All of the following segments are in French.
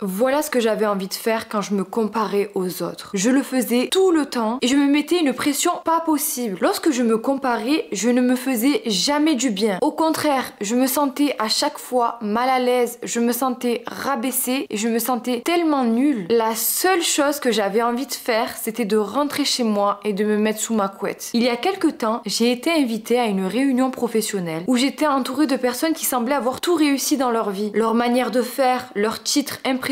Voilà ce que j'avais envie de faire quand je me comparais aux autres. Je le faisais tout le temps et je me mettais une pression pas possible. Lorsque je me comparais, je ne me faisais jamais du bien. Au contraire, je me sentais à chaque fois mal à l'aise, je me sentais rabaissée et je me sentais tellement nulle. La seule chose que j'avais envie de faire, c'était de rentrer chez moi et de me mettre sous ma couette. Il y a quelques temps, j'ai été invitée à une réunion professionnelle où j'étais entourée de personnes qui semblaient avoir tout réussi dans leur vie. Leur manière de faire, leur titre impressionnant,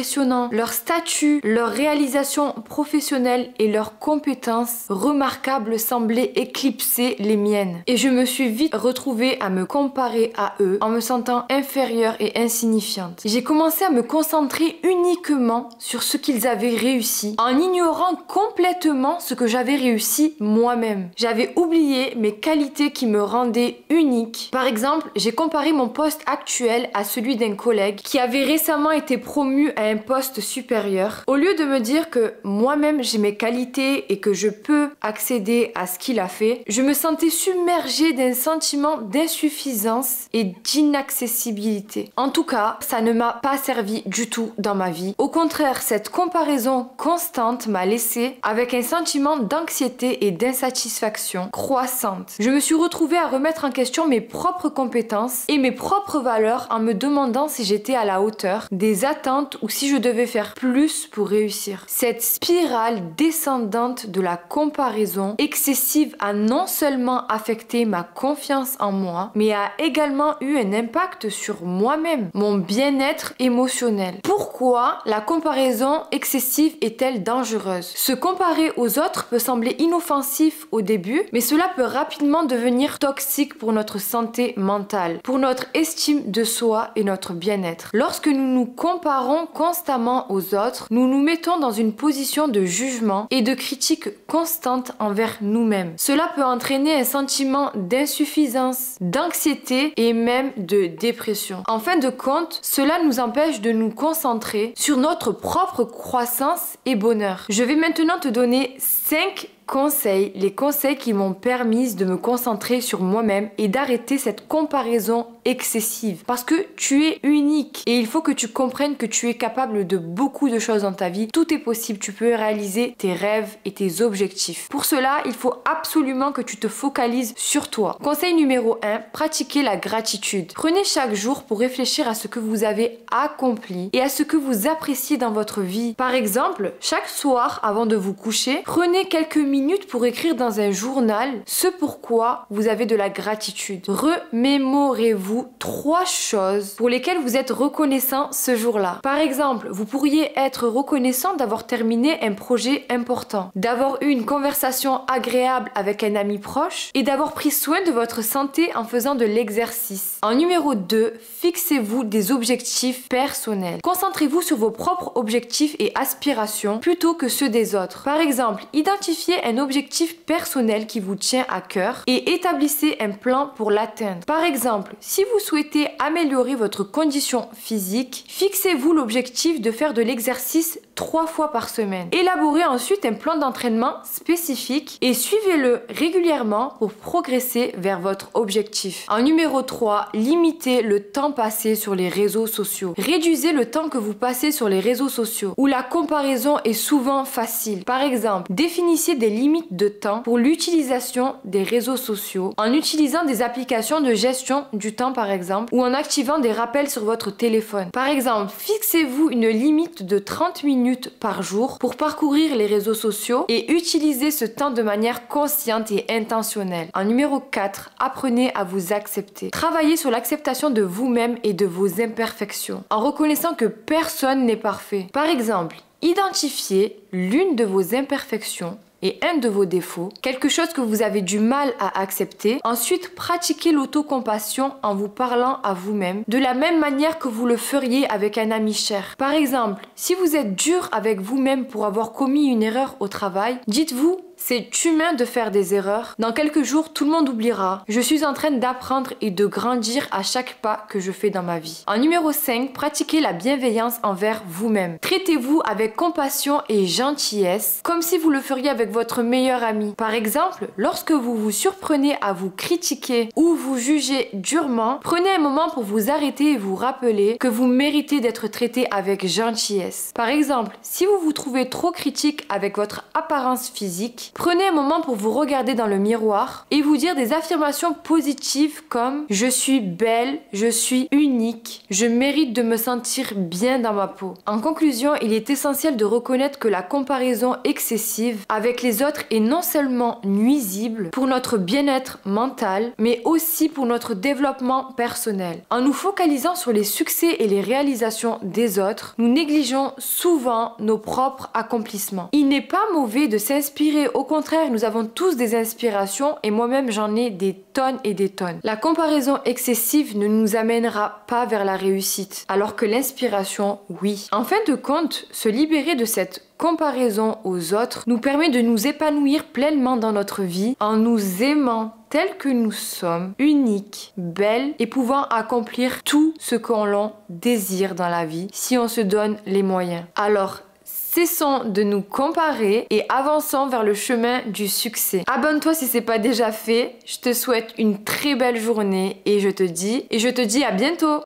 leur statut, leur réalisation professionnelle et leurs compétences remarquables semblaient éclipser les miennes. Et je me suis vite retrouvée à me comparer à eux en me sentant inférieure et insignifiante. J'ai commencé à me concentrer uniquement sur ce qu'ils avaient réussi en ignorant complètement ce que j'avais réussi moi-même. J'avais oublié mes qualités qui me rendaient unique. Par exemple, j'ai comparé mon poste actuel à celui d'un collègue qui avait récemment été promu à un poste supérieur. Au lieu de me dire que moi-même j'ai mes qualités et que je peux accéder à ce qu'il a fait, je me sentais submergée d'un sentiment d'insuffisance et d'inaccessibilité. En tout cas, ça ne m'a pas servi du tout dans ma vie. Au contraire, cette comparaison constante m'a laissée avec un sentiment d'anxiété et d'insatisfaction croissante. Je me suis retrouvée à remettre en question mes propres compétences et mes propres valeurs en me demandant si j'étais à la hauteur des attentes ou si je devais faire plus pour réussir. Cette spirale descendante de la comparaison excessive a non seulement affecté ma confiance en moi, mais a également eu un impact sur moi-même, mon bien-être émotionnel. Pourquoi la comparaison excessive est-elle dangereuse? Se comparer aux autres peut sembler inoffensif au début, mais cela peut rapidement devenir toxique pour notre santé mentale, pour notre estime de soi et notre bien-être. Lorsque nous nous comparons constamment aux autres, nous nous mettons dans une position de jugement et de critique constante envers nous-mêmes. Cela peut entraîner un sentiment d'insuffisance, d'anxiété et même de dépression. En fin de compte, cela nous empêche de nous concentrer sur notre propre croissance et bonheur. Je vais maintenant te donner 5 conseils, les conseils qui m'ont permis de me concentrer sur moi-même et d'arrêter cette comparaison excessive. Parce que tu es unique et il faut que tu comprennes que tu es capable de beaucoup de choses dans ta vie. Tout est possible, tu peux réaliser tes rêves et tes objectifs. Pour cela, il faut absolument que tu te focalises sur toi. Conseil numéro 1, pratiquez la gratitude. Prenez chaque jour pour réfléchir à ce que vous avez accompli et à ce que vous appréciez dans votre vie. Par exemple, chaque soir avant de vous coucher, prenez quelques minutes pour écrire dans un journal ce pourquoi vous avez de la gratitude. Remémorez-vous 3 choses pour lesquelles vous êtes reconnaissant ce jour-là. Par exemple, vous pourriez être reconnaissant d'avoir terminé un projet important, d'avoir eu une conversation agréable avec un ami proche et d'avoir pris soin de votre santé en faisant de l'exercice. En numéro 2, fixez-vous des objectifs personnels. Concentrez-vous sur vos propres objectifs et aspirations plutôt que ceux des autres. Par exemple, identifiez un objectif personnel qui vous tient à cœur et établissez un plan pour l'atteindre. Par exemple, si vous souhaitez améliorer votre condition physique, fixez-vous l'objectif de faire de l'exercice 3 fois par semaine. Élaborez ensuite un plan d'entraînement spécifique et suivez-le régulièrement pour progresser vers votre objectif. En numéro 3, limitez le temps passé sur les réseaux sociaux. Réduisez le temps que vous passez sur les réseaux sociaux où la comparaison est souvent facile. Par exemple, définissez des limites de temps pour l'utilisation des réseaux sociaux en utilisant des applications de gestion du temps par exemple ou en activant des rappels sur votre téléphone. Par exemple, fixez-vous une limite de 30 minutes par jour pour parcourir les réseaux sociaux et utilisez ce temps de manière consciente et intentionnelle. En numéro 4, apprenez à vous accepter. Travaillez sur l'acceptation de vous-même et de vos imperfections en reconnaissant que personne n'est parfait. Par exemple, identifiez l'une de vos imperfections et un de vos défauts, quelque chose que vous avez du mal à accepter. Ensuite, pratiquez l'autocompassion en vous parlant à vous-même de la même manière que vous le feriez avec un ami cher. Par exemple, si vous êtes dur avec vous-même pour avoir commis une erreur au travail, dites-vous c'est humain de faire des erreurs. Dans quelques jours, tout le monde oubliera. Je suis en train d'apprendre et de grandir à chaque pas que je fais dans ma vie. En numéro 5, pratiquez la bienveillance envers vous-même. Traitez-vous avec compassion et gentillesse, comme si vous le feriez avec votre meilleur ami. Par exemple, lorsque vous vous surprenez à vous critiquer ou vous jugez durement, prenez un moment pour vous arrêter et vous rappeler que vous méritez d'être traité avec gentillesse. Par exemple, si vous vous trouvez trop critique avec votre apparence physique, prenez un moment pour vous regarder dans le miroir et vous dire des affirmations positives comme « Je suis belle, je suis unique, je mérite de me sentir bien dans ma peau ». En conclusion, il est essentiel de reconnaître que la comparaison excessive avec les autres est non seulement nuisible pour notre bien-être mental, mais aussi pour notre développement personnel. En nous focalisant sur les succès et les réalisations des autres, nous négligeons souvent nos propres accomplissements. Il n'est pas mauvais de s'inspirer, au contraire, nous avons tous des inspirations et moi-même j'en ai des tonnes et des tonnes. La comparaison excessive ne nous amènera pas vers la réussite, alors que l'inspiration, oui. En fin de compte, se libérer de cette comparaison aux autres nous permet de nous épanouir pleinement dans notre vie en nous aimant tels que nous sommes, uniques, belles et pouvant accomplir tout ce qu'on l'on désire dans la vie si on se donne les moyens. Alors, cessons de nous comparer et avançons vers le chemin du succès. Abonne-toi si c'est pas déjà fait. Je te souhaite une très belle journée et je te dis à bientôt.